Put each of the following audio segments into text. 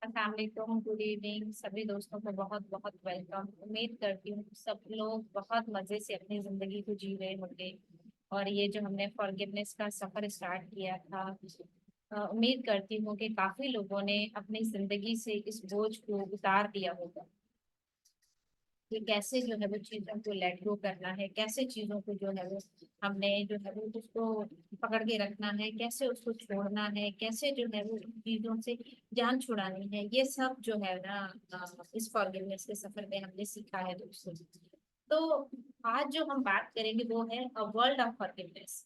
अस्सलाम वालेकुम, good evening सभी दोस्तों को बहुत बहुत वेलकम। उम्मीद करती हूँ सब लोग बहुत मजे से अपनी जिंदगी को जी रहे होंगे। और ये जो हमने फॉरगिवनेस का सफर स्टार्ट किया था, उम्मीद करती हूँ कि काफी लोगों ने अपनी जिंदगी से इस बोझ को उतार दिया होगा कि कैसे जो है वो चीजों को लेट गो करना है, कैसे चीजों को जो है वो हमने जो है वो उसको पकड़ के रखना है, कैसे उसको छोड़ना है, कैसे जो है वो चीजों से जान छुड़ानी है। ये सब जो है ना, इस फॉरगिवनेस के सफर में हमने सीखा है दोस्तों। तो आज जो हम बात करेंगे वो है अ वर्ल्ड ऑफ फॉरगिवनेस।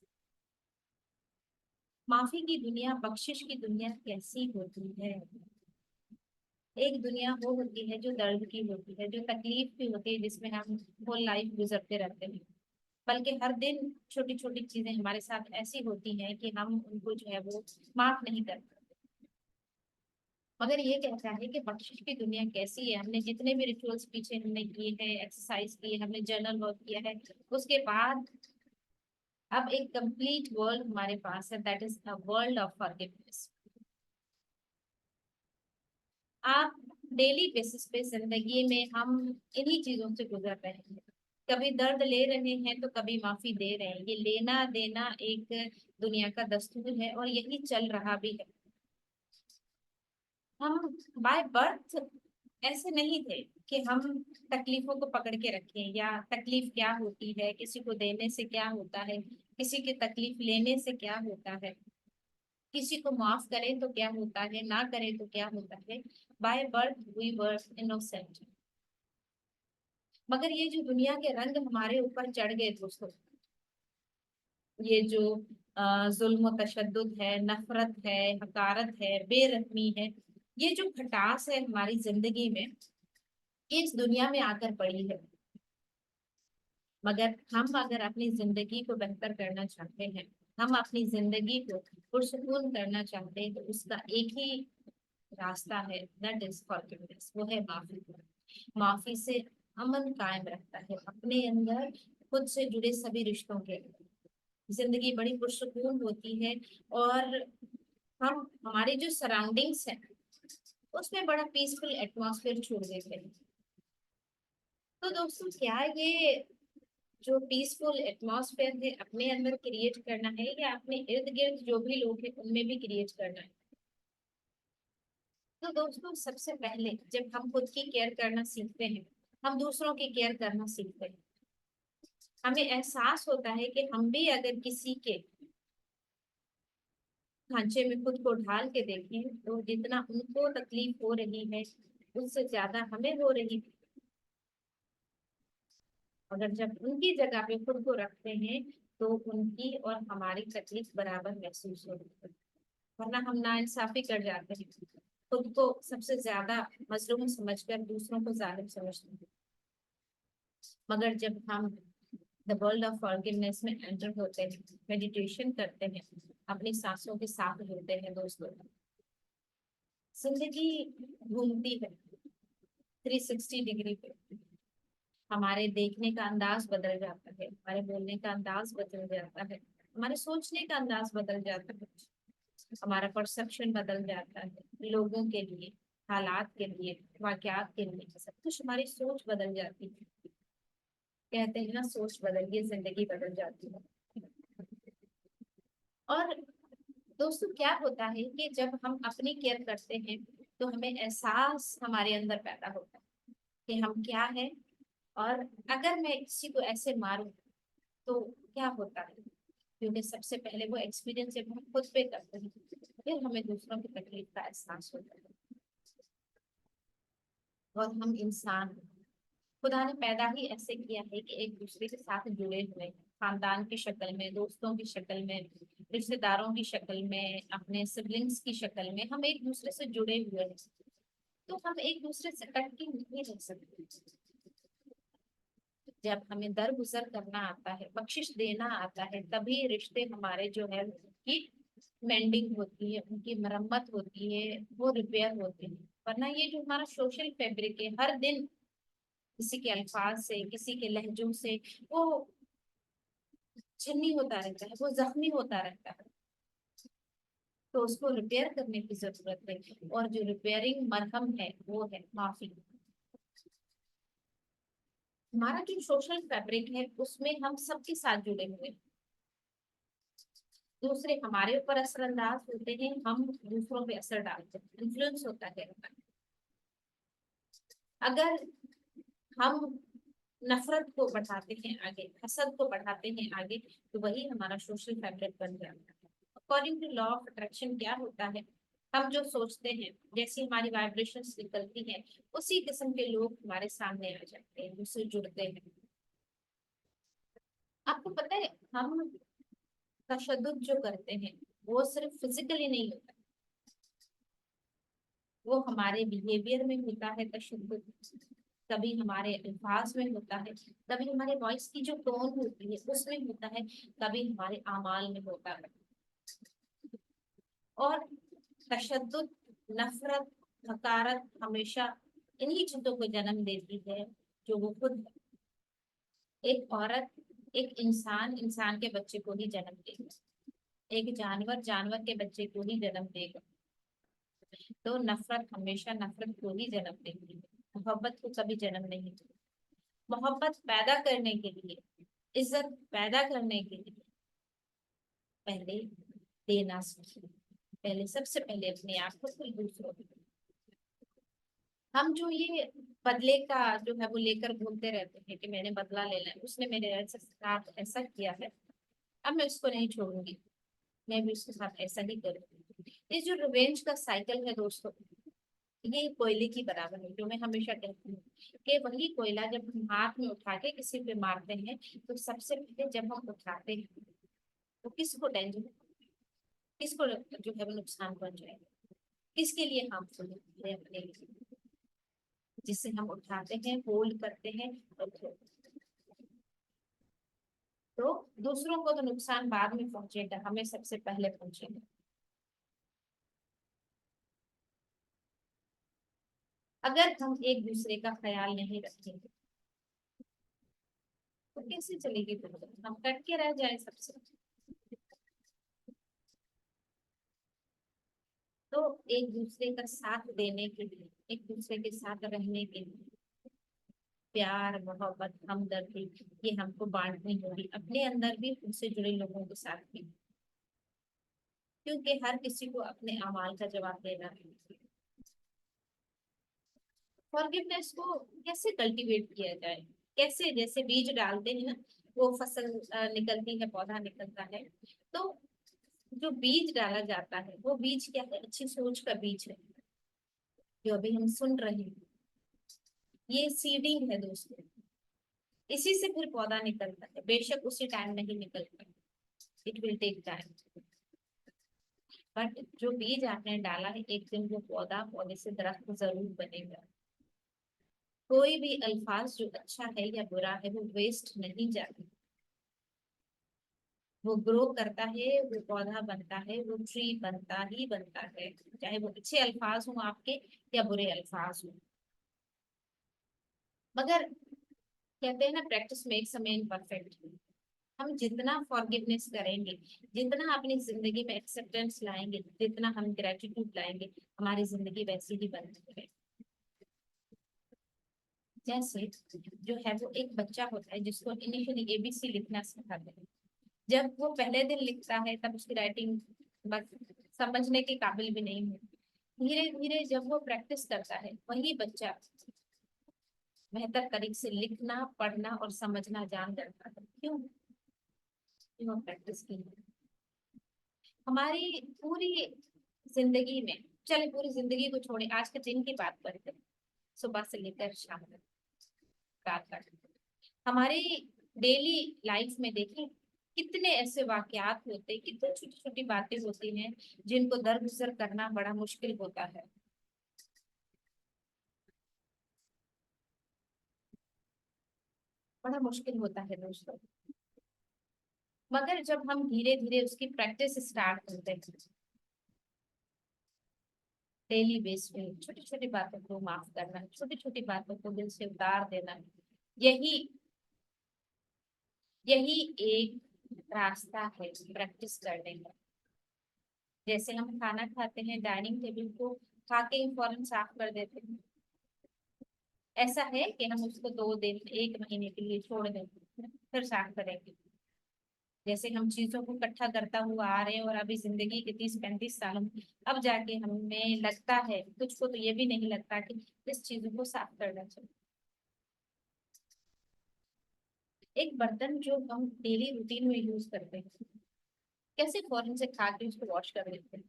माफी की दुनिया, बख्शिश की दुनिया कैसी होती है। एक दुनिया वो होती है जो दर्द की होती है, जो तकलीफ की होती है, जिसमें हम होल लाइफ गुजरते रहते हैं। बल्कि हर दिन छोटी छोटी चीजें हमारे साथ ऐसी होती हैं कि हम उनको जो है वो माफ नहीं कर पाते। मगर ये कहता है कि बख्शिश की दुनिया कैसी है। हमने जितने भी रिचुअल्स पीछे हमने किए हैं, एक्सरसाइज किए, हमने जर्नल वर्क किया है, उसके बाद अब एक कंप्लीट वर्ल्ड हमारे पास है, that is a world of forgiveness. आप डेली बेसिस पे जिंदगी में हम इन्हीं चीजों से गुजर रहे हैं। कभी दर्द ले रहे हैं तो कभी माफी दे रहे हैं। ये लेना देना एक दुनिया का दस्तूर है और यही चल रहा भी है। हम बाय बर्थ ऐसे नहीं थे कि हम तकलीफों को पकड़ के रखें, या तकलीफ क्या होती है, किसी को देने से क्या होता है, किसी की तकलीफ लेने से क्या होता है, किसी को माफ करें तो क्या होता है, ना करें तो क्या होता है। By birth we were innocent. मगर ये जो दुनिया के रंग हमारे ऊपर चढ़ गए दोस्तों, ये जो जुल्म तशद्दुद है, नफरत है, हकारत है, बेरहमी है, ये जो खटास है हमारी जिंदगी में, ये इस दुनिया में आकर पड़ी है। मगर हम अगर अपनी जिंदगी को बेहतर करना चाहते हैं, हम अपनी जिंदगी को पुरसुकून करना चाहते हैं, तो उसका एक ही रास्ता है, दैट इज फॉरगिवनेस, वो है माफी। माफी से अमन कायम रहता है अपने अंदर, खुद से जुड़े सभी रिश्तों के अंदर। जिंदगी बड़ी पुरसुकून होती है। और हम हमारे जो सराउंडिंग्स हैं उसमें बड़ा पीसफुल एटमॉस्फेयर छोड़ देते हैं। तो दोस्तों, क्या ये जो पीसफुल एटमॉस्फेयर है अपने अंदर क्रिएट करना है, या अपने इर्द गिर्द जो भी लोग हैं उनमें भी क्रिएट करना है। तो दोस्तों, सबसे पहले जब हम खुद की केयर करना सीखते हैं, हम दूसरों की केयर करना सीखते हैं। हमें एहसास होता है कि हम भी अगर किसी के ढांचे में खुद को ढाल के देखें तो जितना उनको तकलीफ हो रही है उससे ज्यादा हमें हो रही है। अगर जब उनकी जगह पे खुद को रखते हैं तो उनकी और हमारी तकलीफ बराबर महसूस होती है। वरना हम नाइंसाफी कर जाते हैं, खुद को सबसे ज्यादा मजलूम समझकर दूसरों को जालिम समझते हैं। मगर जब हम द वर्ल्ड ऑफ फॉरगिवनेस में एंटर होते हैं, मेडिटेशन करते हैं, अपनी सांसों के साथ जुड़ते हैं दोस्तों, जिंदगी घूमती है 360 डिग्री पे। हमारे देखने का अंदाज बदल जाता है, हमारे बोलने का अंदाज बदल जाता है, हमारे सोचने का अंदाज बदल जाता है, हमारा परसेप्शन बदल जाता है लोगों के लिए, हालात के लिए, वाकयात के लिए, सब कुछ हमारी सोच बदल जाती है। कहते हैं ना, सोच बदलिए जिंदगी बदल जाती है। और दोस्तों, क्या होता है कि जब हम अपनी केयर करते हैं तो हमें एहसास हमारे अंदर पैदा होता है कि हम क्या है। और अगर मैं किसी को ऐसे मारूं तो क्या होता है, क्योंकि सबसे पहले वो एक्सपीरियंस जब हम खुद पे करते हैं फिर हमें दूसरों की तकलीफ का एहसास होता है। और हम इंसान हैं। खुदा ने पैदा ही ऐसे किया है कि एक दूसरे के साथ जुड़े हुए हैं, खानदान की शक्ल में, दोस्तों की शक्ल में, रिश्तेदारों की शक्ल में, अपने सिबलिंग्स की शक्ल में हम एक दूसरे से जुड़े हुए हैं। तो हम एक दूसरे से कट के नहीं रह सकते। जब हमें दर गुजर करना आता है, बख्शिश देना आता है, तभी रिश्ते हमारे जो है उनकी मेंडिंग होती है, उनकी मरम्मत होती है, वो रिपेयर होते हैं। वरना ये जो हमारा सोशल फैब्रिक है, हर दिन किसी के अल्फाज से, किसी के लहजों से वो छन्नी होता रहता है, वो जख्मी होता रहता है। तो उसको रिपेयर करने की जरूरत है, और जो रिपेयरिंग मरहम है वो है माफी। हमारा जो सोशल फैब्रिक है उसमें हम सबके साथ जुड़े हुए हैं। दूसरे हमारे ऊपर असरअंदाज होते हैं, हम दूसरों पे असर डालते हैं, इन्फ्लुएंस होता है। अगर हम नफरत को बढ़ाते हैं आगे, हसद को बढ़ाते हैं आगे, तो वही हमारा सोशल फैब्रिक बन जाता है। According to law of attraction क्या होता है, हम जो सोचते हैं, जैसी हमारी वाइब्रेशंस निकलती हैं, उसी किस्म के लोग हमारे सामने आ जाते हैं, उससे जुड़ते हैं। आपको पता है, हम तशद्दुद जो करते हैं वो सिर्फ फिजिकली नहीं होता, वो हमारे बिहेवियर में होता है तशद्दुद, कभी हमारे अल्फाज में होता है, कभी हमारे वॉइस की जो टोन होती है उसमें होता है, कभी हमारे आमाल में होता है। और तशद्दुद, नफरत, हकारत हमेशा इन्हीं चीजों को जन्म देती है जो वो खुद है। एक औरत, एक इंसान इंसान के बच्चे को ही जन्म देगा, एक जानवर जानवर के बच्चे को ही जन्म देगा। तो नफरत हमेशा नफरत को ही जन्म देती है, मोहब्बत को कभी जन्म नहीं देती। मोहब्बत पैदा करने के लिए, इज्जत पैदा करने के लिए पहले देना सीखिए। पहले, सबसे पहले अपने आप को, फिर दूसरों को। हम जो ये बदले का जो है वो लेकर घूमते रहते हैं कि मैंने बदला लेना है, उसने मेरे साथ ऐसा किया है, अब मैं उसको नहीं छोड़ूंगी, मैं भी उसके साथ ऐसा ही करूंगी। ये जो रिवेंज का साइकिल है दोस्तों, ये कोयले की बराबर है, जो मैं हमेशा कहती हूँ कि वही कोयला जब हम हाथ में उठा के किसी पे मारते हैं, तो सबसे पहले जब हम उठाते हैं तो किसको डेंजर, किसको जो है वो नुकसान पहुंच जाएगा, किसके लिए हार्मफुल है, अपने लिए, जिससे हम उठाते हैं, होल्ड करते हैं और तो दूसरों को तो नुकसान बाद में पहुंचेगा, हमें सबसे पहले पहुंचेगा। अगर हम एक दूसरे का ख्याल नहीं रखेंगे तो कैसे चलेगी दुनिया, हम कट के रह जाए सबसे। तो एक दूसरे का साथ देने के लिए, एक दूसरे के साथ रहने के लिए प्यार, मोहब्बत, हमदर्दी, ये हमको बांटनी होगी, अपने अंदर भी, उनसे जुड़े लोगों के साथ भी, क्योंकि हर किसी को अपने अमाल का जवाब देना है। फॉरगिवनेस को कैसे कल्टीवेट किया जाए, कैसे, जैसे बीज डालते हैं ना, वो फसल निकलती है, पौधा निकलता है। तो जो बीज डाला जाता है वो बीज क्या है, अच्छी सोच का बीज है, जो अभी हम सुन रहे हैं, ये सीडिंग है दोस्तों। इसी से फिर पौधा निकलता है, बेशक उसी टाइम नहीं निकलता, it will take time, but जो बीज आपने डाला है, एक दिन वो पौधा, पौधे से दरख्त जरूर बनेगा। कोई भी अल्फाज जो अच्छा है या बुरा है वो वेस्ट नहीं जाता, वो ग्रो करता है, वो पौधा बनता है, वो ट्री बनता ही बनता है, चाहे वो अच्छे अल्फाज हो आपके या बुरे अल्फाज हो। मगर कहते हैं ना, practice makes a man perfect. हम जितना फॉरगिवनेस करेंगे, जितना अपनी जिंदगी में एक्सेप्टेंस लाएंगे, जितना हम ग्रेटिट्यूड लाएंगे, हमारी जिंदगी वैसी ही बनती है। जैसे जो है वो एक बच्चा होता है जिसको इनिशियली एबीसी लिखना सिखाते हैं, जब वो पहले दिन लिखता है तब उसकी राइटिंग बस समझने के काबिल भी नहीं है। धीरे धीरे जब वो प्रैक्टिस करता है, वही बच्चा बेहतर तरीके से लिखना, पढ़ना और समझना जान जाता है। क्यों? क्यों प्रैक्टिस की है। हमारी पूरी जिंदगी में, चले पूरी जिंदगी को छोड़े, आज के दिन की बात करते हैं, सुबह से लेकर शाम तक, रात तक, हमारी डेली लाइफ में देखें कितने ऐसे वाकयात होते हैं, कितनी छोटी छोटी बातें होती हैं जिनको दरगुजर करना बड़ा मुश्किल होता है। बड़ा मुश्किल होता है दोस्तों। मगर जब हम धीरे धीरे उसकी प्रैक्टिस स्टार्ट करते हैं, डेली बेस पे छोटी छोटी बातों को माफ करना, छोटी छोटी बातों को दिल से उतार देना, यही यही एक रास्ता है प्रैक्टिस करने का। जैसे हम खाना खाते हैं, डाइनिंग टेबल को खा के ही फौरन साफ कर देते हैं। ऐसा है कि हम उसको 2 दिन 1 महीने के लिए छोड़ देंगे फिर साफ करेंगे। जैसे हम चीजों को इकट्ठा करता हुआ आ रहे हैं और अभी जिंदगी के 30 35 सालों में अब जाके हमें लगता है, कुछ को तो ये भी नहीं लगता कि इस चीजों को साफ करना चाहिए। एक बर्तन जो हम डेली रूटीन में यूज करते हैं, कैसे फौरन से खा के उसको वॉश कर देते हैं,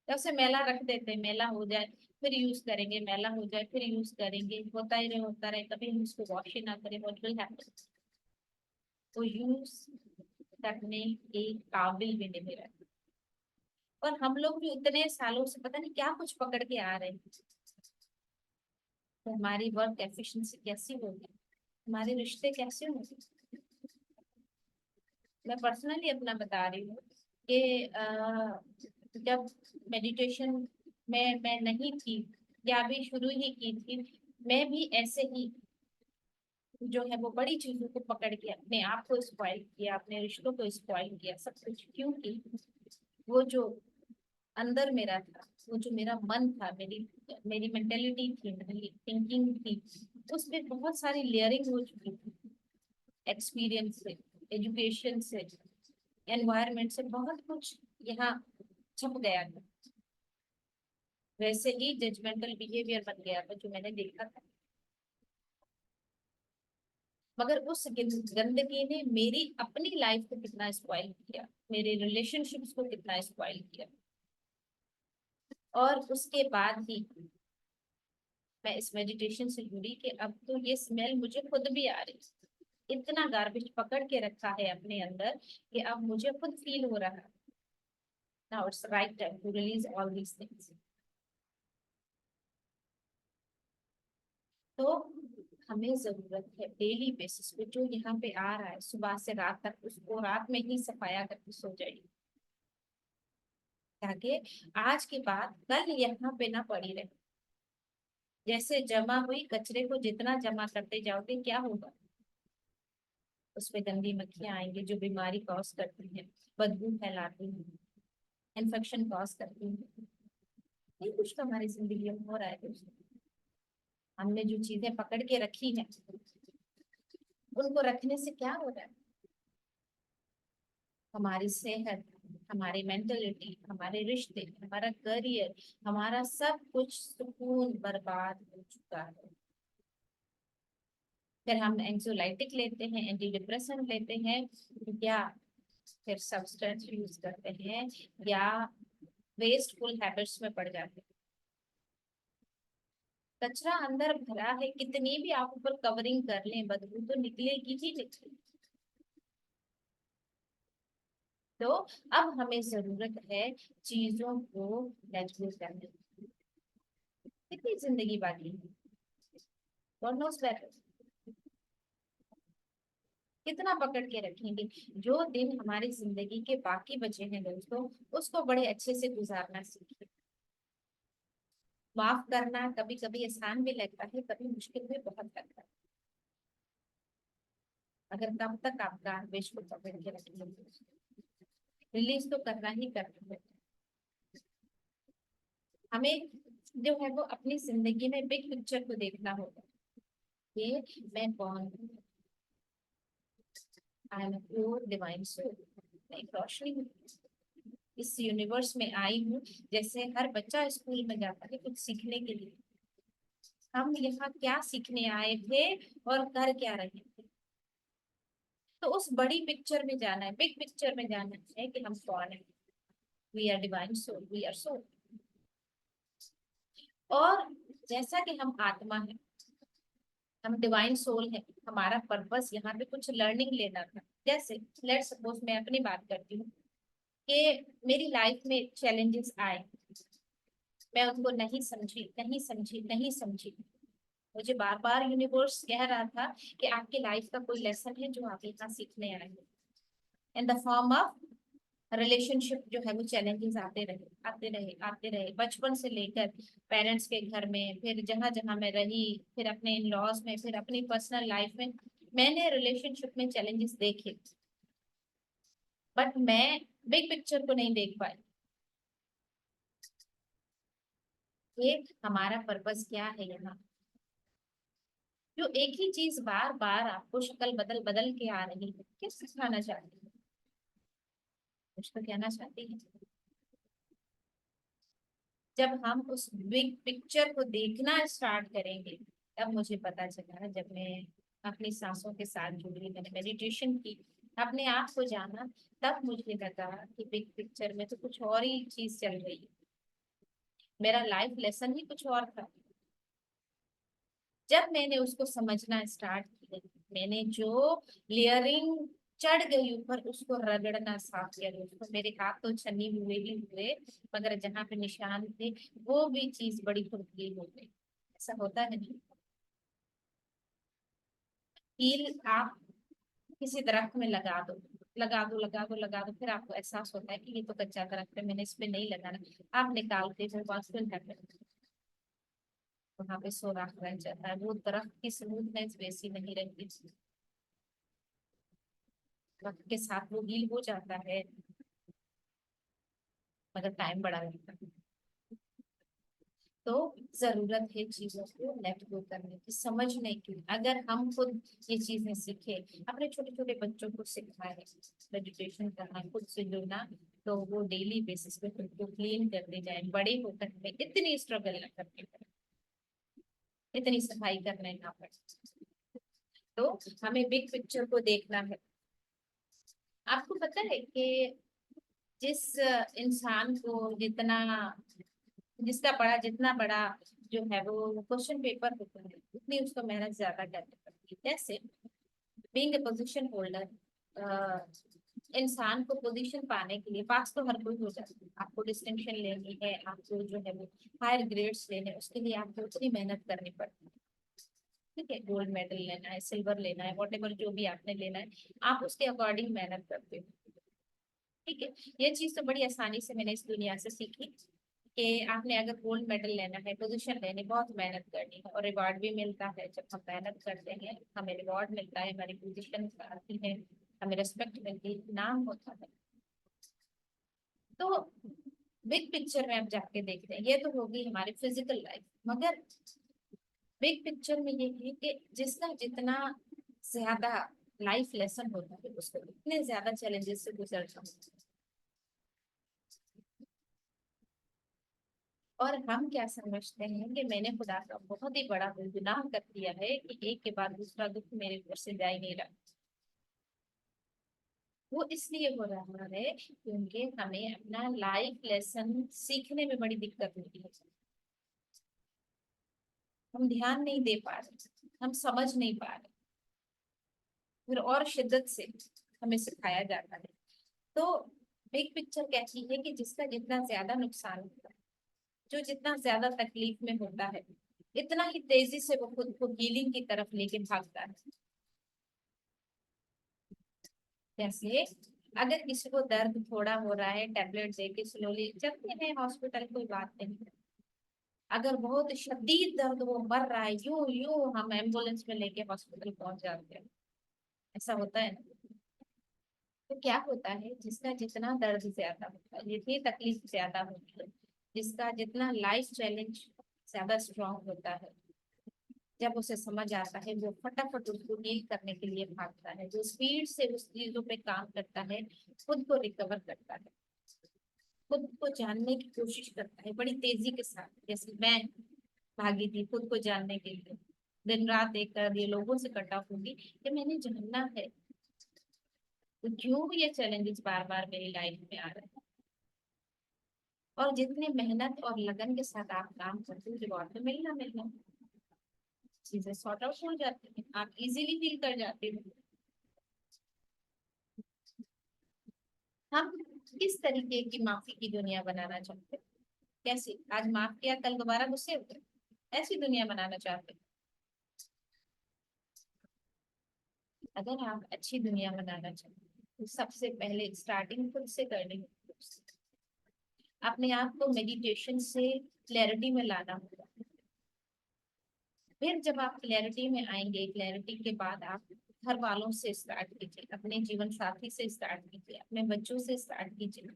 या उसे मैला रख देते हैं, मैला हो जाए फिर यूज करेंगे, मैला हो जाए फिर यूज करेंगे, होता रहे, कभी हम उसको वॉश ही ना करें, व्हाट विल हैपन? तो यूज करने के काबिल भी नहीं रहे। और हम लोग भी उतने सालों से पता नहीं क्या कुछ पकड़ के आ रहे हैं। तो हमारी वर्क एफिशिएंसी कैसी होगी, हमारे रिश्ते कैसे होंगे? मैं पर्सनली अपना बता रही हूँ कि जब मेडिटेशन में मैं नहीं थी, या अभी शुरू ही की थी, मैं भी ऐसे ही जो है वो बड़ी चीजों को पकड़ के अपने आप को स्पॉइल किया, अपने रिश्तों को स्पॉइल किया, सब कुछ। क्योंकि वो जो अंदर मेरा था, वो जो मेरा मन था, मेरी मेरी मेंटेलिटी थी, मेरी थिंकिंग थी, उसमें बहुत सारी लेयरिंग हो चुकी थी। एक्सपीरियंस से, एजुकेशन से, एनवायरनमेंट से बहुत कुछ यहाँ छप गया था। वैसे ही जजमेंटल बिहेवियर बन गया था जो मैंने देखा था। मगर उस गंदगी ने मेरी अपनी लाइफ को कितना स्पॉइल किया, मेरे रिलेशनशिप्स को कितना स्पॉइल किया। और उसके बाद ही मैं इस मेडिटेशन से जुड़ी कि अब तो ये स्मेल मुझे खुद भी आ रही है। इतना गार्बेज पकड़ के रखा है अपने अंदर कि अब मुझे खुद फील हो रहा है, now it's right time to release all these things. तो हमें जरूरत है डेली बेसिस पे जो यहाँ पे आ रहा है सुबह से रात तक, उसको रात में ही सफाया करके सो जाइए, ताकि आज की बात कल यहाँ पे ना पड़ी रहे। जैसे जमा हुई कचरे को जितना जमा करते जाओगे क्या होगा, उसमें गंदी मक्खियां आएंगी जो बीमारी कॉज करती है, बदबू फैलाती है, इन्फेक्शन कॉज करती है। ये कुछ तो हमारी जिंदगी में हो रहा है दोस्तों। हमने जो चीजें पकड़ के रखी हैं, उनको रखने से क्या हो रहा है? हमारी सेहत, हमारी मेंटलिटी, हमारे रिश्ते, हमारा करियर, हमारा सब कुछ सुकून बर्बाद हो चुका है। फिर हम एंक्सोलाइटिक लेते हैं, एंटी डिप्रेशन लेते हैं, या फिर सब्सटेंस यूज करते हैं, या वेस्टफुल हैबिट्स में पड़ जाते हैं। कचरा अंदर भरा है, कितनी भी आप ऊपर कवरिंग कर लें, बदबू तो निकलेगी ही निकलेगी। तो अब हमें जरूरत है चीजों को नेचुरल करने की। कितनी जिंदगी बाकी है, गॉड नोस बेटर। कितना पकड़ के रखेंगे? जो दिन हमारी जिंदगी के बाकी बचे हैं दोस्तों, उसको बड़े अच्छे से गुजारना सीखिए। माफ करना कभी कभी आसान भी लगता है, कभी मुश्किल भी बहुत लगता है। अगर कब तक आपका विश को पकड़ के रखेंगे, रिलीज तो करना ही करना है। हमें जो है वो अपनी जिंदगी में बिग पिक्चर को देखना होगा। ये मैं कौन हूँ, I am pure divine soul, मैं एक रोशनी हूँ, इस यूनिवर्स में आई हूँ। जैसे हर बच्चा स्कूल में जाता है कुछ सीखने के लिए, हम यहाँ क्या सीखने आए थे और कर क्या रहे थे। तो उस बड़ी पिक्चर में जाना है, बिग पिक्चर में जाना है कि हम कौन है। We are divine soul, we are soul. और जैसा कि हम आत्मा है, हम डिवाइन सोल है, हमारा पर्पस यहाँ पे कुछ लर्निंग लेना था। जैसे लेट सपोज मैं अपनी बात करती हूँ कि मेरी लाइफ में चैलेंजेस आए, मैं उनको नहीं समझी, नहीं समझी, नहीं समझी। मुझे बार बार यूनिवर्स कह रहा था कि आपकी लाइफ का कोई लेसन है जो आप यहाँ सीखने आए हैं, in the form of relationship. जो है वो चैलेंजेस आते रहे, आते रहे, आते रहे, बचपन से लेकर पेरेंट्स के घर में, फिर जहां जहां मैं रही, फिर अपने इन लॉज में, फिर अपनी पर्सनल लाइफ में मैंने रिलेशनशिप में चैलेंजेस देखे। बट मैं बिग पिक्चर को नहीं देख पाई। कि हमारा पर्पस क्या है यहाँ। जो एक ही चीज बार बार आपको शक्ल बदल बदल के आ रही है, क्या सिखाना चाहती है, कुछ तो कहना चाहती है। जब हम उस बिग पिक्चर को देखना स्टार्ट करेंगे, तब मुझे पता चला, जब मैं अपनी सांसों के साथ जुड़ी, मैंने मेडिटेशन की, अपने आप को जाना, तब मुझे लगा कि बिग पिक्चर में तो कुछ और ही चीज चल रही है, मेरा लाइफ लेसन ही कुछ और था। जब मैंने उसको समझना स्टार्ट किया, मैंने जो लेयरिंग चढ़ गई ऊपर, उसको रगड़ना साफ किया, उसको मेरे हाथ तो छन्नी हुए ही हुए, मगर जहाँ पे निशान थे वो भी चीज बड़ी खुरदरी हो गई। ऐसा होता है नहीं। कील आप किसी दरख्त में लगा दो, लगा दो लगा दो लगा दो, फिर आपको एहसास होता है कि ये तो कच्चा दरख्त है, मैंने इस पे नहीं लगाना। आप निकालते हो, वहां पे सुराख रह जाता है, वो दरख्त की स्मूथनेस वैसी नहीं रहती, वक्त के साथ वो हील हो जाता है, मगर टाइम बड़ा लगता है। तो जरूरत है चीजों को लेट गो करने की, समझने की। अगर हम खुद ये चीजें सीखे, अपने छोटे छोटे बच्चों को सिखाए मेडिटेशन करना, खुद से जुड़ना, तो वो डेली बेसिस पे खुद को क्लीन करते जाए, बड़े होकर में इतनी स्ट्रगल न करनी पड़े, इतनी सफाई करने ना पड़े। तो हमें बिग पिक्चर को देखना है। आपको पता है कि जिस इंसान को जितना, जिसका बड़ा, जितना बड़ा जो है वो क्वेश्चन पेपर होता है, उतनी उसको मेहनत ज्यादा करनी पड़ती है। जैसे बीइंग ए पोजीशन होल्डर, इंसान को पोजीशन पाने के लिए, पास तो हर कोई हो जाता है, आपको डिस्टिंक्शन लेनी है, आपको जो है वो हायर ग्रेड्स लेने हैं, उसके लिए आपको उतनी मेहनत करनी पड़ती है। ठीक है, गोल्ड मेडल लेना है, सिल्वर लेना है, वॉट एवर जो भी आपने लेना है, आप उसके अकॉर्डिंग मेहनत करते हो। ठीक है, ये चीज तो बड़ी आसानी से मैंने इस दुनिया से सीखी, कि आपने अगर गोल्ड मेडल लेना है, पोजीशन लेनी, बहुत मेहनत करनी है, और रिवॉर्ड भी मिलता है। जब हम मेहनत करते हैं हमें रिवॉर्ड मिलता है, हमारी पोजीशन आती है, हमें रिस्पेक्ट मिलती है, नाम होता है। तो बिग पिक्चर में आप जाके देखते हैं, ये तो होगी हमारी फिजिकल लाइफ, मगर बिग पिक्चर में ये है कि जिसका जितना ज्यादा लाइफ लेसन होता है, उसको इतने ज्यादा चैलेंजेस से गुजरना होता है। और हम क्या समझते हैं कि मैंने खुदा का बहुत ही बड़ा गुनाह कर दिया है कि एक के बाद दूसरा दुख मेरे ऊपर से जा ही नहीं रहा। वो इसलिए हो रहा है क्योंकि हमें अपना लाइफ लेसन सीखने में बड़ी दिक्कत होती है, हम ध्यान नहीं दे पा रहे, हम समझ नहीं पा रहे, फिर और शिद्दत से हमें सिखाया जाता है। तो बिग पिक्चर कहती है कि जिसका जितना ज्यादा नुकसान होता है, जो जितना ज्यादा तकलीफ में होता है, इतना ही तेजी से वो खुद को हीलिंग की तरफ लेके भागता है। जैसे अगर किसी को दर्द थोड़ा हो रहा है, टैबलेट दे के स्लोली चलते हैं हॉस्पिटल, कोई बात नहीं। अगर बहुत शदीद दर्द, वो मर रहा है, यूं यूं हम एम्बुलेंस में लेके हॉस्पिटल पहुंच जाते हैं, ऐसा होता है ना। तो क्या होता है, जिसका जितना दर्द ज्यादा होता है, जितनी तकलीफ ज्यादा होती है, जिसका जितना लाइफ चैलेंज ज्यादा स्ट्रांग होता है, जब उसे समझ आता है, वो फटाफट उसको डील करने के लिए भागता है, जो स्पीड से उस चीजों पे काम करता है, खुद को रिकवर करता है, खुद को जानने की कोशिश करता है बड़ी तेजी के साथ। जैसे मैं भागी थी खुद को जानने के लिए, दिन रात एक कर दिए, लोगों से कट ऑफ होगी कि मैंने जानना है तो क्यों ये चैलेंजेस बार बार मेरी लाइफ में आ रहे हैं। और जितने मेहनत और लगन के साथ आप काम करते हो, रिवॉर्ड तो मिलना मिलना, चीजें सॉर्ट आउट हो जाती हैं, आप इजीली फील कर जाते हो। हम किस तरीके की माफी की दुनिया बनाना चाहते हैं, कैसी, आज माफ किया कल दोबारा गुस्से हो गए, ऐसी दुनिया बनाना चाहते हैं। अगर आप अच्छी दुनिया बनाना चाहते हैं, तो सबसे पहले स्टार्टिंग खुद से करनी होगी, अपने आप को मेडिटेशन से क्लैरिटी में लाना होगा। फिर जब आप क्लैरिटी में आएंगे, क्लैरिटी के बाद आप घर वालों से स्टार्ट कीजिए, अपने जीवन साथी से स्टार्ट कीजिए, अपने बच्चों से स्टार्ट कीजिए,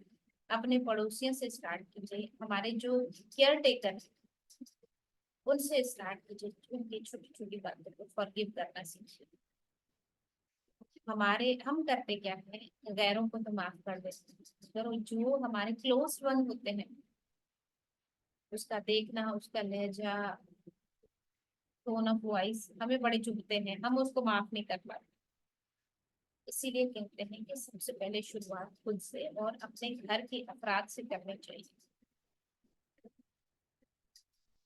अपने पड़ोसियों से स्टार्ट कीजिए, हमारे जो केयर टेकर, उनसे स्टार्ट कीजिए, उनकी छोटी छोटी बातों को फॉरगिव करना सीखिए। हम करते क्या है, गैरों को तो माफ कर देते हैं, पर जो हमारे क्लोज वन होते हैं, उसका देखना, उसका लहजा, टोन ऑफ वॉइस हमें बड़े चुभते हैं, हम उसको माफ नहीं कर पाते। इसीलिए कहते हैं कि सबसे पहले शुरुआत खुद से और अपने घर के अफराद से करनी चाहिए।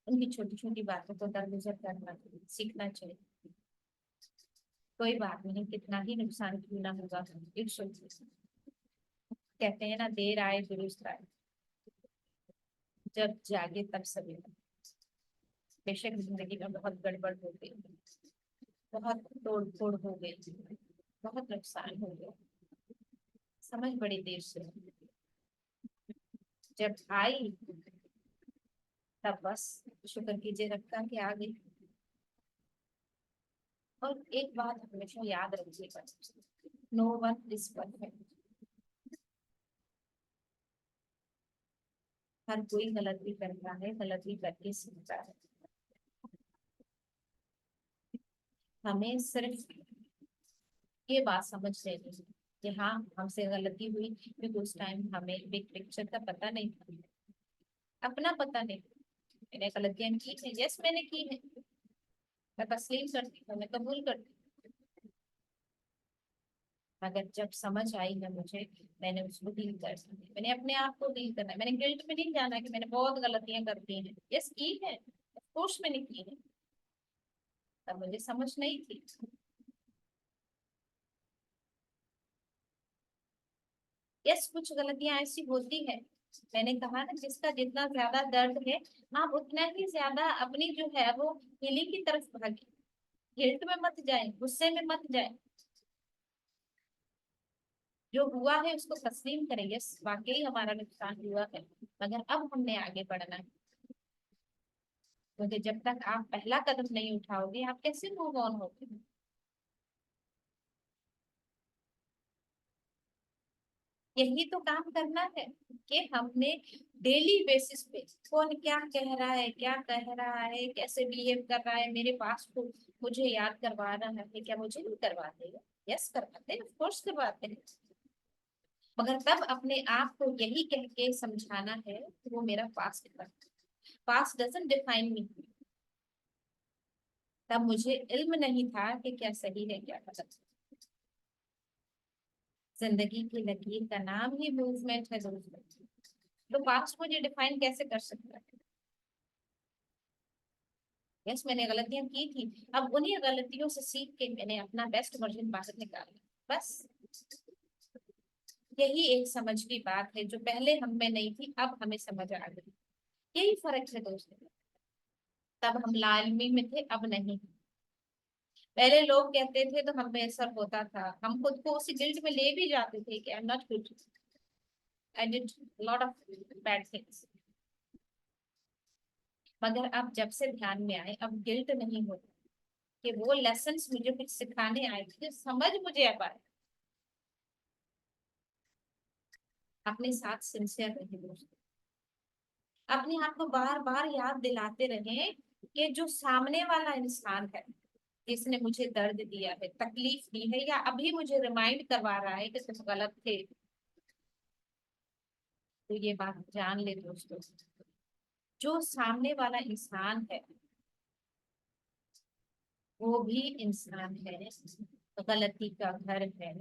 उनकी छोटी छोटी बातों को दरगुजर करना सीखना चाहिए। कोई बात नहीं, कितना ही नुकसान क्यों ना होगा, इट्स ओके। कहते हैं ना, देर आए दुरुस्त आए, जब जागे तब सवेरा। बेशक जिंदगी में बहुत गड़बड़ हो गई, बहुत तोड़ फोड़ हो गई, बहुत नुकसान हो गया, समझ बड़ी देर से आई। जब आई तब बस शुक्र कीजिए रब का कि आ गई। और एक बात हमेशा याद रखिएगा, नो वन इज परफेक्ट। हर कोई गलती करता है, गलती करके सीखता है। हमें सिर्फ ये बात समझ लेनी है कि हाँ, हमसे गलती हुई, क्योंकि उस टाइम हमें बिग पिक्चर का पता नहीं था, अपना पता नहीं। मैंने गलतियां की है, यस मैंने की है, मैं तस्लीम करती हूँ, मैं कबूल करती हूँ। मगर जब समझ आई है मुझे, मैंने उसको डील कर दिया, मैंने अपने आप को डील करना है। मैंने गिल्ट में नहीं जाना कि मैंने बहुत गलतियां करती हैं, यस की है, ऑफ कोर्स मैंने की है, तब मुझे समझ नहीं थी। यस, कुछ गलतियां ऐसी होती है, मैंने कहा ना, जिसका जितना ज्यादा दर्द है, आप उतना ही ज्यादा अपनी जो है वो हीलिंग की तरफ भागे। गिल्ट में मत जाए, गुस्से में मत जाए, जो हुआ है उसको तस्लीम करें, यस वाकई हमारा नुकसान हुआ है, मगर अब हमने आगे बढ़ना है। क्योंकि जब तक आप पहला कदम नहीं उठाओगे, आप कैसे मूव ऑन होगे। यही तो काम करना है कि हमने डेली बेसिस पे कौन क्या कह रहा है, क्या कह रहा है, कैसे बिहेव कर रहा है मेरे पास को, मुझे याद करवा रहा है, क्या मुझे नहीं करवाते हैं? यस करवाते हैं, ऑफ कोर्स करवाते हैं। मगर तब अपने आप को यही कह के समझाना है कि वो मेरा पास्ट था, पास्ट डजंट डिफाइन मी। तब मुझे इल्म नहीं था कि क्या सही है क्या गलत। जिंदगी की लकीर का नाम ही मूवमेंट है दोस्तों, तो पास्ट मुझे डिफाइन कैसे कर सकता है? यस, मैंने गलतियां की थी, अब उन्हीं गलतियों से सीख के मैंने अपना बेस्ट वर्जन बाहर निकाला, बस। यही एक समझ की बात है, जो पहले हम में नहीं थी, अब हमें समझ आ गई। यही फर्क है दोस्तों, तब हम लालमी में थे, अब नहीं। पहले लोग कहते थे तो हमें असर होता था, हम खुद को उसी गिल्ट में ले भी जाते थे कि I am not good, I did lot of bad things. मगर अब जब से ध्यान में आए, अब गिल्ट नहीं होता कि वो लेसन्स मुझे कुछ सिखाने आए थे, जो समझ मुझे अब आए। अपने साथ सिंसियर रहे दोस्तों, अपने आप को बार बार याद दिलाते रहे कि जो सामने वाला इंसान है, जिसने मुझे दर्द दिया है, तकलीफ दी है, या अभी मुझे रिमाइंड करवा रहा है कि तुम गलत थे, तो ये बात जान ले दोस्तों, जो सामने वाला इंसान है वो भी इंसान है, गलती का घर है।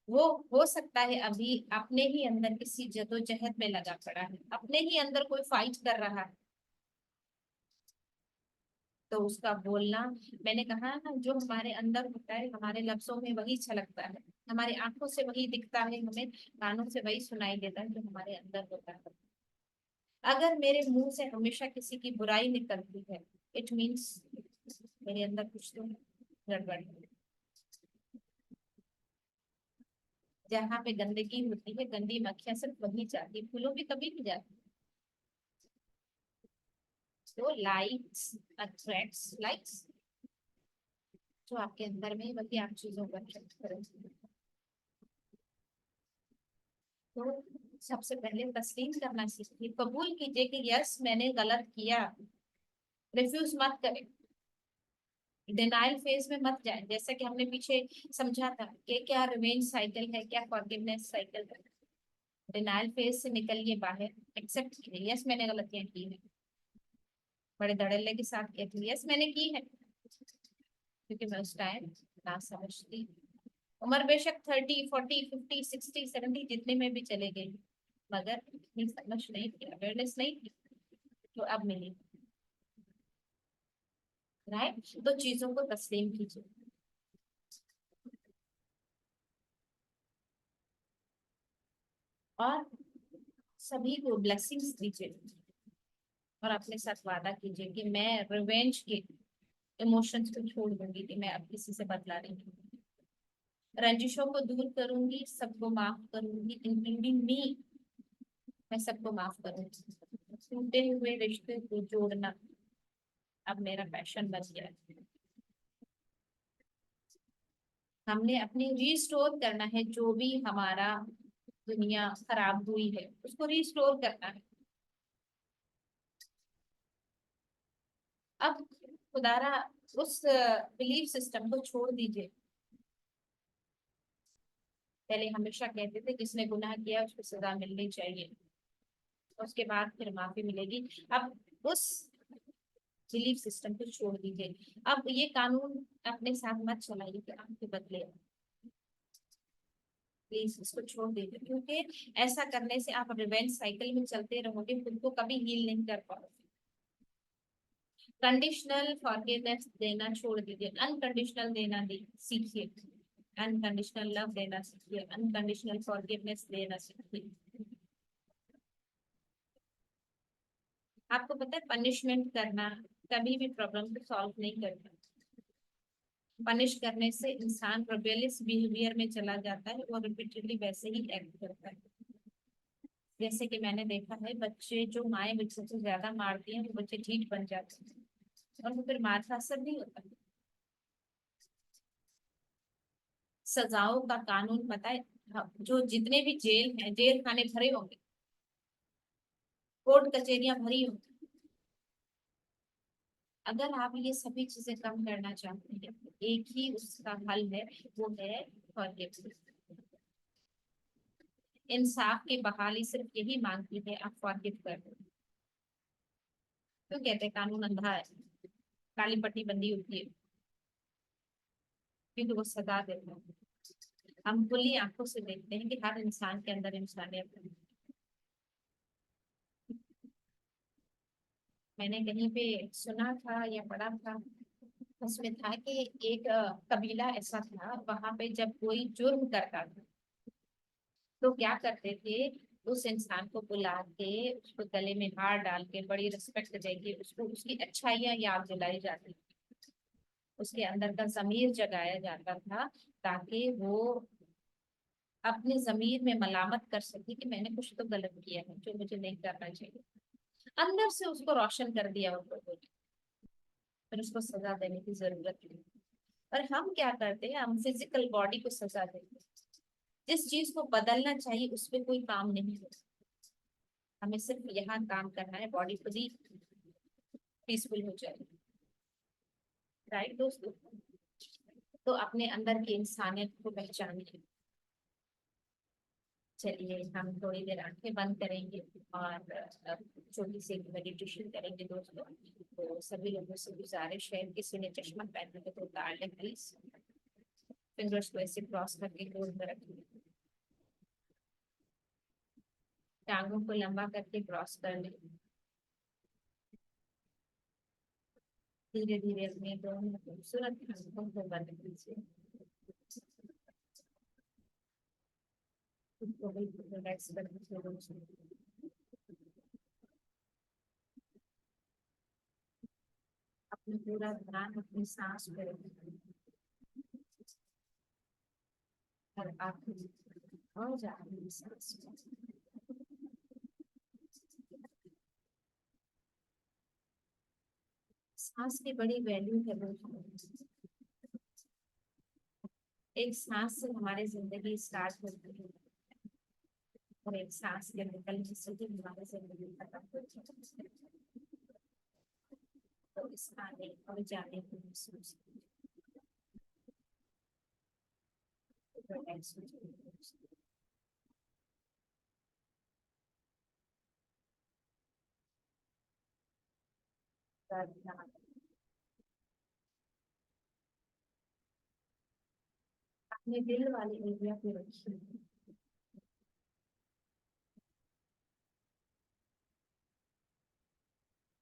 वो हो सकता है अभी अपने ही अंदर किसी जद्दोजहद में लगा पड़ा है, अपने ही अंदर कोई फाइट कर रहा है, तो उसका बोलना, मैंने कहा ना, जो हमारे अंदर होता है हमारे लफ्जों में वही छलकता है, हमारी आंखों से वही दिखता है, हमें कानों से वही सुनाई देता है जो हमारे अंदर होता है। अगर मेरे मुंह से हमेशा किसी की बुराई निकलती है, इट मीन्स मेरे अंदर कुछ तो गड़बड़ है। जहाँ पे गंदगी होती है, गंदी मक्खियां सिर्फ वही जाती है, फूलों पे कभी नहीं जाती। तो लाइक्स अट्रैक्ट्स लाइक्स, जो आपके अंदर में है, वही आप चीजों को अट्रैक्ट करेंगे। तो सबसे पहले तस्लीम करना सीखिए, कबूल कीजिए कि यस मैंने गलत किया, रिफ्यूज मत करें, डिनाइल फेज में मत जाए। जैसा कि हमने पीछे समझा था कि क्या रिवेंज साइकिल है, क्या फॉरगिवनेस साइकिल है। डिनाइल फेज से निकलिए बाहर, एक्सेप्ट कीजिए, यस मैंने गलतियां की है, बड़े धड़ल्ले के साथ कहती हूँ यस मैंने की है, क्योंकि मैं उस टाइम ना समझती। उम्र बेशक 30, 40, 50, 60, 70 जितने में भी चले गई, मगर इतनी समझ नहीं थी, अवेयरनेस नहीं थी, तो अब मिली। राइट, तो चीजों को तस्लीम कीजिए और सभी को ब्लेसिंग्स दीजिए, और अपने साथ वादा कीजिए कि मैं रिवेंज के इमोशंस को छोड़ दूंगी, कि मैं अब किसी से बदला नहीं लूंगी, रंजिशों को दूर करूंगी, सबको माफ करूंगी, इंक्लूडिंग मी। मैं सबको माफ करूंगी, टूटे हुए रिश्ते को जोड़ना अब मेरा पैशन बन गया है। हमने अपने रीस्टोर करना है, जो भी हमारा दुनिया खराब हुई है उसको रीस्टोर करना है। अब खुदारा उस बिलीफ सिस्टम को छोड़ दीजिए। पहले हमेशा कहते थे किसने गुनाह किया उसको सजा मिलनी चाहिए, उसके बाद फिर माफी मिलेगी। अब उस बिलीफ सिस्टम को छोड़ दीजिए। अब ये कानून अपने साथ मत चलाइए कि आपके बदले, प्लीज इसको छोड़ दीजिए, क्योंकि ऐसा करने से आप रिवेंज साइकिल में चलते रहोगे, खुद को कभी हील नहीं कर पाओगे। कंडीशनल फॉरगिवनेस देना छोड़ दीजिए, अनकंडीशनल देना सीखिए, अनकंडीशनल लव देना सीखिए, अनकंडीशनल फॉरगिवनेस देना सीखिए। आपको पता है पनिशमेंट करना कभी भी प्रॉब्लम को सॉल्व नहीं करता। पनिश करने से इंसान रेबेलियस बिहेवियर में चला जाता है और रिपीटेडली वैसे ही एक्ट करता है। जैसे कि मैंने देखा है, बच्चे जो माए बच्चों से ज्यादा मारती हैं वो बच्चे ढीठ बन जाते हैं, और वो फिर मार का असर नहीं होता। सजाओं का कानून पता है, हाँ, जो जितने भी जेल हैं, जेल खाने भरे होंगे, कोर्ट कचहरियां भरी होंगी। अगर आप ये सभी चीजें कम करना चाहते हैं तो एक ही उसका हल है, वो है फॉरगिवनेस। इंसाफ की बहाली सिर्फ यही मांगती है, आप फॉरगिव कर दो। तो कहते हैं कानून अंधा है, काली पट्टी बंदी होती है, क्योंकि वो सजा देता है। हम खुली आंखों से देखते हैं कि हर इंसान के अंदर इंसानियत है। मैंने कहीं पे सुना था या पढ़ा था, उसमें था कि एक कबीला ऐसा था, वहां पे जब कोई जुर्म करता था तो क्या करते थे, उस इंसान को बुला के उसको गले में हार डाल के बड़ी रिस्पेक्ट देके उसको उसकी अच्छाइयाँ याद दिलाई जाती, उसके अंदर का जमीर जगाया जाता था, ताकि वो अपने जमीर में मलामत कर सके कि मैंने कुछ तो गलत किया है जो मुझे नहीं करना चाहिए। अंदर से उसको रोशन कर दिया उन लोगों ने, फिर उसको सजा देने की जरूरत नहीं। और हम क्या करते हैं, हम फिजिकल बॉडी को सजा देते हैं, जिस चीज को बदलना चाहिए उस पर कोई काम नहीं होता। हमें सिर्फ यहाँ काम करना है, बॉडी खुद ही पीसफुल हो जाएगी। राइट दोस्तों, तो अपने अंदर की इंसानियत को पहचानिए। चलिए हम थोड़ी देर आंखें बंद करेंगे और छोटी सी मेडिटेशन करेंगे दोस्तों। तो सभी लोगों से गुजारिश है, किसी ने चश्मा पहना है तो उतार लें प्लीज। फिंगर्स को ऐसे क्रॉस करके गोल में रखिए, टांगों को लंबा करके क्रॉस कर लें। धीरे धीरे अपने दोनों खूबसूरत आंखों को बंद कीजिए, खुद को बिल्कुल रिलैक्स कर दीजिए। अपना पूरा ध्यान अपनी सांस पे रखिए और आखिरी और जाने सांस पे। सांस की बड़ी वैल्यू है दोस्तों। एक सांस से हमारी जिंदगी स्टार्ट होती है, और एक सांस के निकलने से ही हमारी जिंदगी खत्म हो जाती है। तो इस आने और जाने को महसूस करना। अपने दिल वाले एरिया पे रखिए,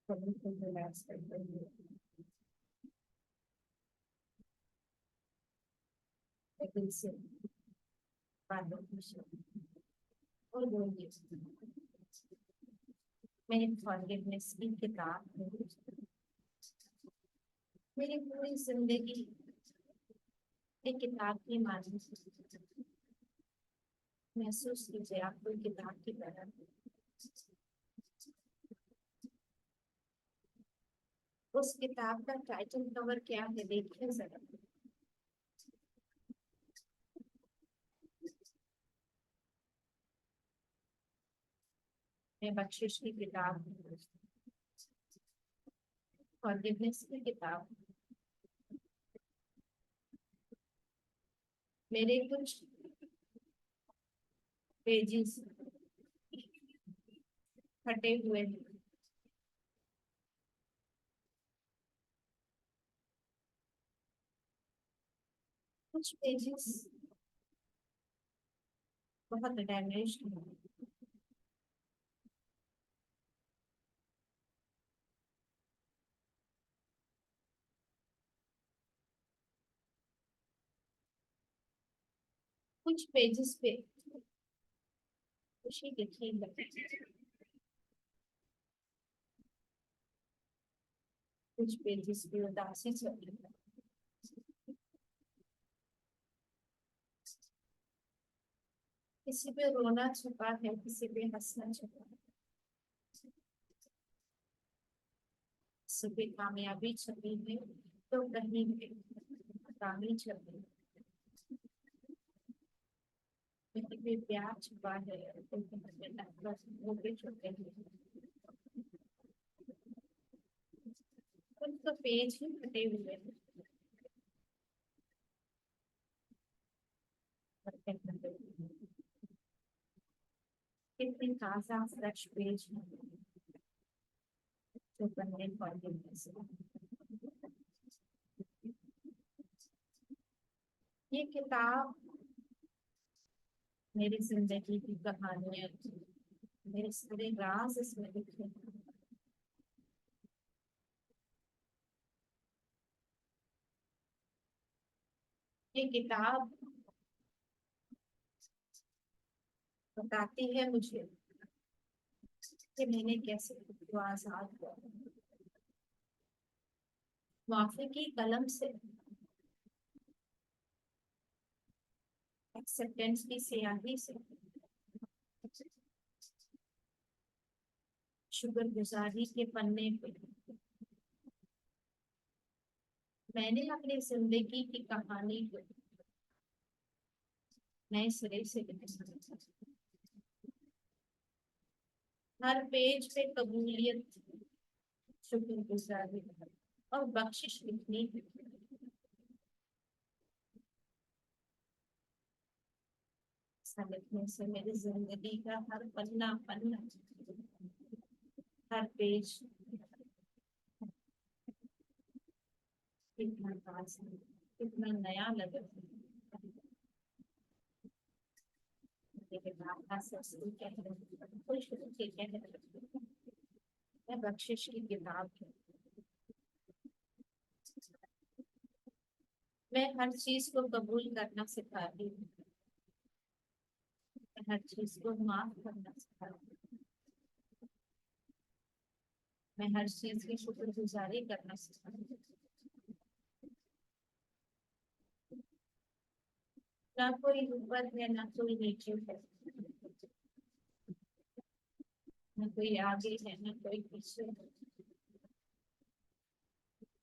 बिल्कुल रिलैक्स करते हुए दिल से बातों को सुनिए और बोलिए, मेरी फॉरगिवनेस की किताब है, मेरी पूरी जिंदगी एक किताब की मानी महसूस कीजिए, आप कोई किताब की तरह। उस किताब का टाइटल कवर क्या है देखिए जरा। मैं बख्शिश की किताब, फॉरगिवनेस की किताब, मेरे कुछ पेजेस फटे हुए हैं, कुछ पेजेस बहुत डैमेज हैं, कुछ पेजेस पे खुशी लिखी है, कुछ पेजेस पे उदासी छपी है, किसी पे रोना छुपा है, किसी पे हंसना छुपा है, किसी पे कामयाबी छपी है तो कहीं पे नाकामी छपी है, कहीं पे प्यार छुपा है तो कहीं पे नफरत, वो भी छुपे हैं, कुछ तो पेज ही फटे हुए हैं, कितने ताजा फ्रेश पेज हैं जो बनने वाले हैं से। ये किताब मेरी जिंदगी की कहानियां, मेरे सारे राज इसमें लिखे हैं। ये किताब बताती है मुझे कि मैंने कैसे खुद को आजाद किया, माफी की कलम से, एक्सेप्टेंस की स्याही से, शुक्रगुजारी के पन्ने पे मैंने अपनी जिंदगी की कहानी को नए सिरे से लिखा। हर पेज पे कबूलियत, शुक्रगुजारी और बख्शिश लिखनी है। ऐसा लिखने से मेरी जिंदगी का हर पन्ना पन्ना, हर पेज कितना खास है, कितना नया लगे। लेकिन आपका सस्ती कह रहे हैं, खुश होके कह रहे हैं, मैं बख्शिश की किताब है, मैं हर चीज को कबूल करना सिखाती हूँ, मैं हर चीज को माफ करना सिखाती हूँ, मैं हर चीज की शुक्रगुजारी करना सिखाती हूँ। ना कोई ऊपर है ना कोई नीचे है, ना कोई आगे है ना कोई पीछे है,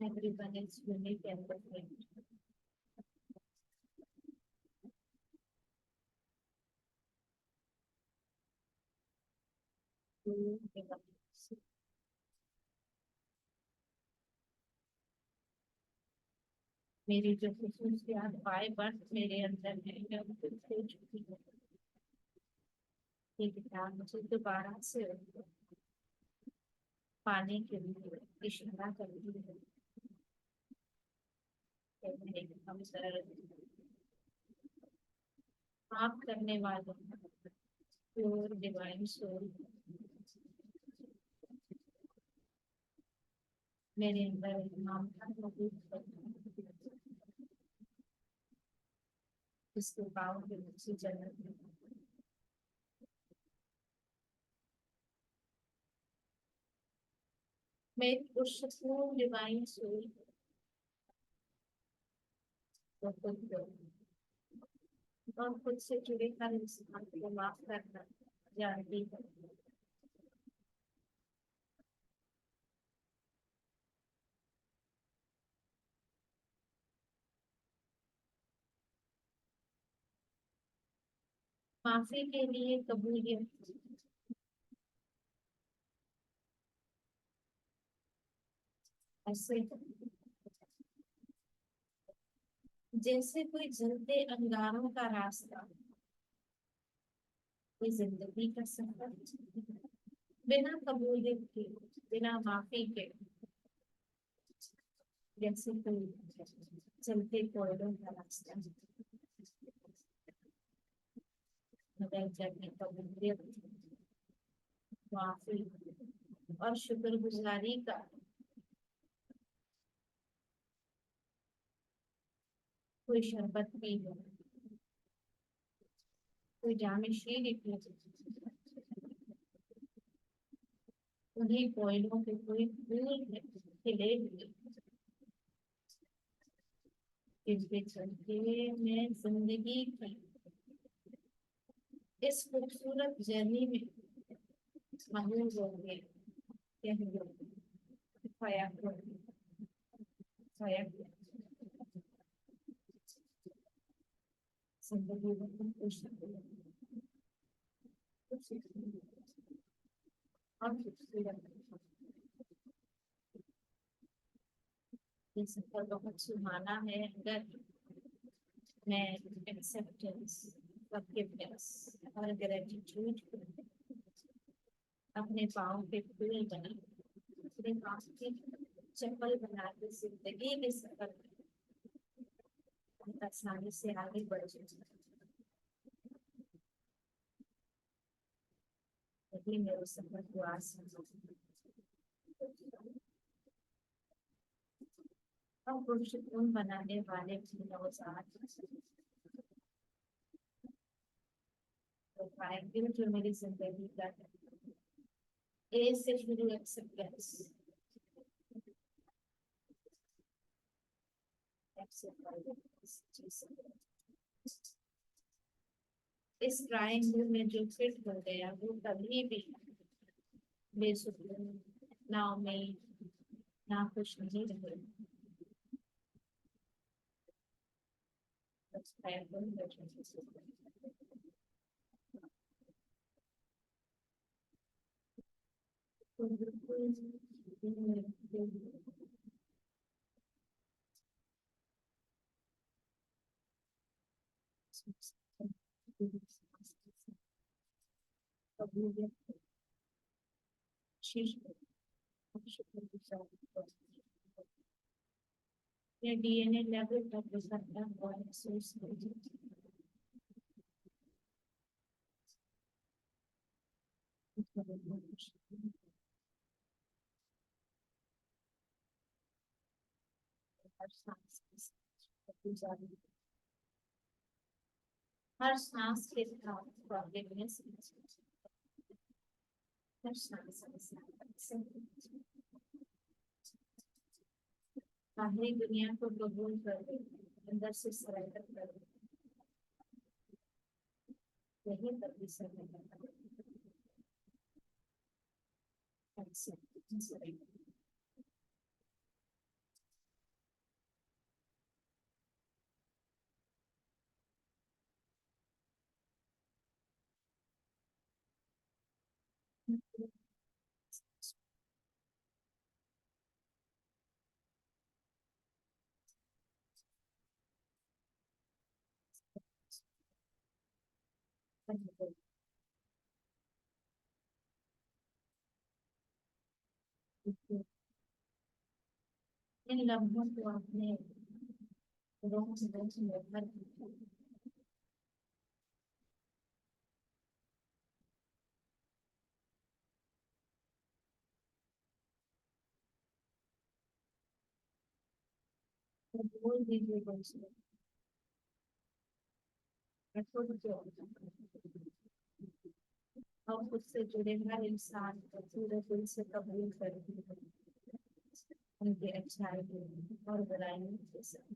everyone is unique and different। मेरी जो खसूसियात बाय बर्थ मेरे अंदर है, मैं उनको खो चुकी हूँ। ये किताब मुझे दोबारा से पाने के लिए इशारा करती है कि मैं एक हमदर्द, माफ करने वाले, प्योर डिवाइन सोल मेरे अंदर एक ममता मौजूद है, जिसके पाँव के नीचे जन्नत है। मैं एक पुरुषपूर्ण डिवाइन सोल को खुद को और खुद से जुड़े हर इंसान को माफ करना जानती है। माफी के लिए कबूलियत, ऐसे जैसे कोई जलते अंगारों का रास्ता, कोई जिंदगी का सफर, बिना कबूलियत के, बिना माफी के, जैसे कोई चलते कोयलों का रास्ता, मगर जब मैं कबूलियत, माफी और शुक्रगुजारी का कोई शरबत पी लो, कोई जामे शीर पी लो, उन्हीं कोयलों के कोई फूल खिले हुए, जिनके चलते मैं जिंदगी की इस खूबसूरत जर्नी में महबूब हो गए, कह लो खोया खो, खोया खो। जिंदगी में खुश और खूबसूरत, ये सफर बहुत सुहाना है अगर मैं एक्सेप्टेंस, फॉरगिवनेस और ग्रेटिट्यूड अपने पाँव के फूल बना, अपने पाँव की चप्पल बना के जिंदगी के सफर में आसानी से आगे बढ़ जाए। यही मेरे सफर को आसान और पुरुषपूर्ण बनाने वाले भी नौजात तो पाएंगे जो मेरी जिंदगी का ए से शुरू एक्सेप्टेंस, इस ट्रायंगल में जो फिट हो गया वो कभी भी बेसुकून, ना उम्मीद, ना खुश नहीं रहे। बस ट्रायंगल में तो बिल्कुल कबूलियत, शीश या डीएनए लेवल तक गुजरता हुआ महसूस नहीं। हर सांस के साथ गुजारी, हर सांस के साथ फॉरगिवनेस, हर सांस के साथ acceptance। बाहरी दुनिया को कबूल कर दे, अंदर से सरेंडर कर दे, यही कभी सरेंडर, सरेंडर। इन लम्हों को आपने रोज रोज निर्भर किया। तो बोल दीजिए दोस्तों, मैं खुद को और खुद से जुड़े हर इंसान को पूरे दिल से कबूल करती हूँ, उनकी अच्छाई और बुराइयों के साथ।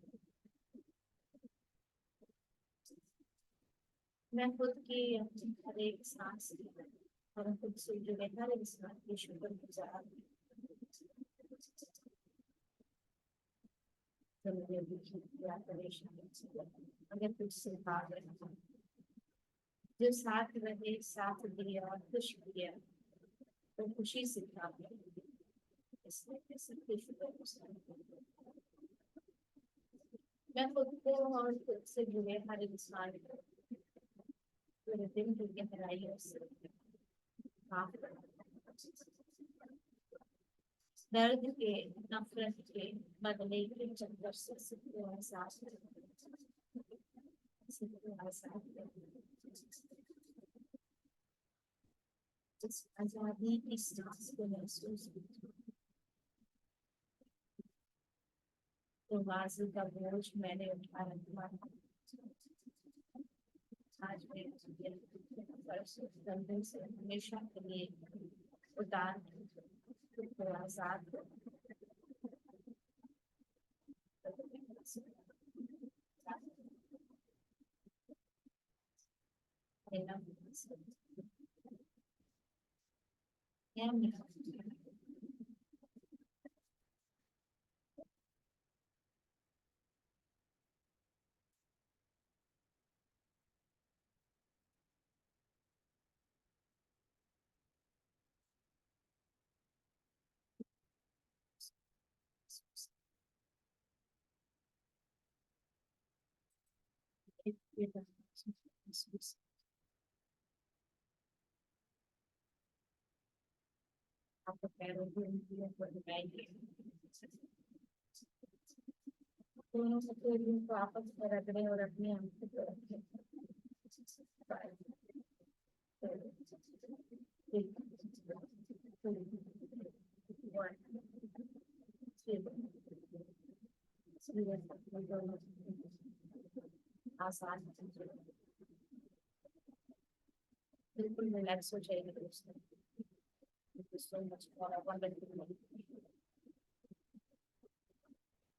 मैं खुद की अपनी हर एक सांस की और खुद से जुड़े हर इंसान की शुक्रगुजार हूँ। मुझे दुखी या परेशानी अगर कुछ से भाग रहा हूँ, जो साथ रहे साथ दिया और खुश किया तो खुशी से था, इसलिए मैं सबके शुक्रगुजार हूँ। मैं खुद को और खुद से जुड़े हर इंसान को पूरे दिन की गहराइयों से माफ करता हूँ। दर्द के, नफरत के, बदले के चक्कर से सिर्फ एहसास इस आजादी की सांस को महसूस किया, तो माजी का बोझ मैंने उठा रखा है। आज मेरे कंधे से हमेशा के लिए उतार खुद को आजाद लेना आपको पैरों की उंगलियों को दिखाएंगे, दोनों हथेलियों को आपस में रगड़े और अपनी आंखों को रखें। आसान, बिल्कुल रिलैक्स हो जाएगी दोस्तों। Thank you so much for a wonderful